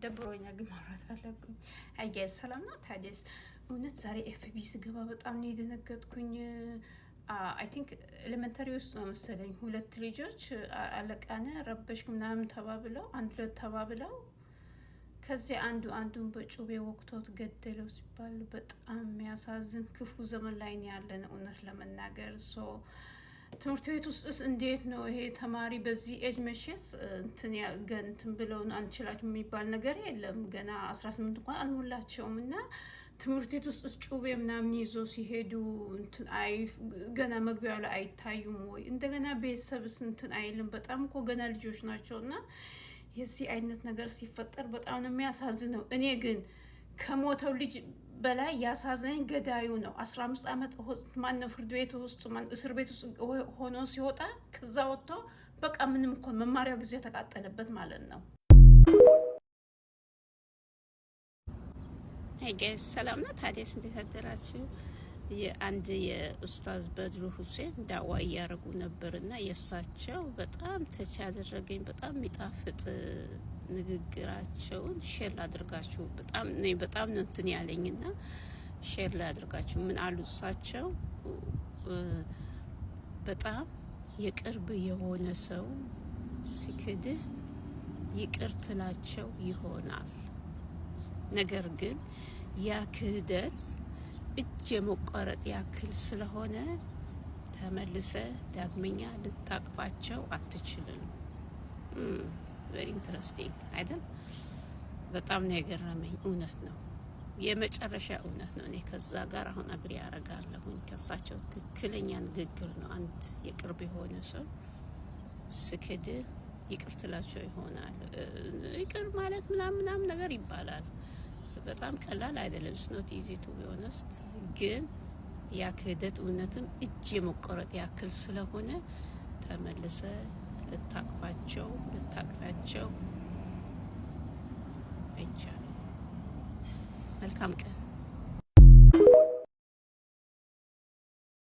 ደብሮኛ ግን ማውራት ፈለኩኝ። አይገስ ሰላም ነው ታዲያስ? እውነት ዛሬ ኤፍቢ ስገባ በጣም ነው የደነገጥኩኝ። አይ ቲንክ ኤሌመንተሪ ውስጥ ነው መሰለኝ ሁለት ልጆች አለቃነ ረበሽ ምናምን ተባብለው አንድ ሁለት ተባብለው ከዚህ አንዱን በጩቤ ወቅቶት ገደለው ሲባል በጣም የሚያሳዝን ክፉ ዘመን ላይ ነው ያለን እውነት ለመናገር ትምህርት ቤት ውስጥስ እንዴት ነው ይሄ ተማሪ በዚህ ኤጅ መቼስ እንትን ብለውን አንችላችሁ የሚባል ነገር የለም። ገና 18 እንኳን አልሞላቸውም እና ትምህርት ቤት ውስጥ ጩቤ ምናምን ይዞ ሲሄዱ ገና መግቢያው ላይ አይታዩም ወይ? እንደገና ቤተሰብስ እንትን አይልም? በጣም እኮ ገና ልጆች ናቸውና የዚህ አይነት ነገር ሲፈጠር በጣም ነው የሚያሳዝነው። እኔ ግን ከሞተው ልጅ በላይ ያሳዘነኝ ገዳዩ ነው። 15 ዓመት ማነው ፍርድ ቤት ውስጥ እስር ቤት ውስጥ ሆኖ ሲወጣ ከዛ ወጥቶ በቃ ምንም እንኳን መማሪያው ጊዜ ተቃጠለበት ማለት ነው። አይ ጋይስ ሰላም ነው ታዲያስ? እንዴት አደራችሁ? የአንድ የኡስታዝ በድሩ ሁሴን ዳዋ እያደረጉ ነበርና የእሳቸው በጣም ተች ያደረገኝ በጣም የሚጣፍጥ ንግግራቸውን ሼር ላድርጋችሁ። በጣም ነው እንትን ያለኝና ሼር ላድርጋችሁ። ምን አሉ እሳቸው? በጣም የቅርብ የሆነ ሰው ሲክድህ ይቅር ትላቸው ይሆናል። ነገር ግን ያ ክህደት እጅ የመቆረጥ ያክል ስለሆነ ተመልሰ ዳግመኛ ልታቅፋቸው አትችልም። ቬሪ ኢንትረስቲንግ አይደል? በጣም ነው የገረመኝ። እውነት ነው፣ የመጨረሻ እውነት ነው። እኔ ከዛ ጋር አሁን አግሪ ያደርጋለሁኝ። ከሳቸው ትክክለኛ ንግግር ነው። አንድ የቅርብ የሆነ ሰው ስክድ ይቅር ትላቸው ይሆናል። ይቅር ማለት ምናምን ነገር ይባላል። በጣም ቀላል አይደለም። ስኖት ኢዚ ቱ ቢ ኦነስት። ግን ያ ክህደት እውነትም እጅ የመቆረጥ ያክል ስለሆነ ተመልሰ ልታቅፋቸው አይቻልም። መልካም ቀን።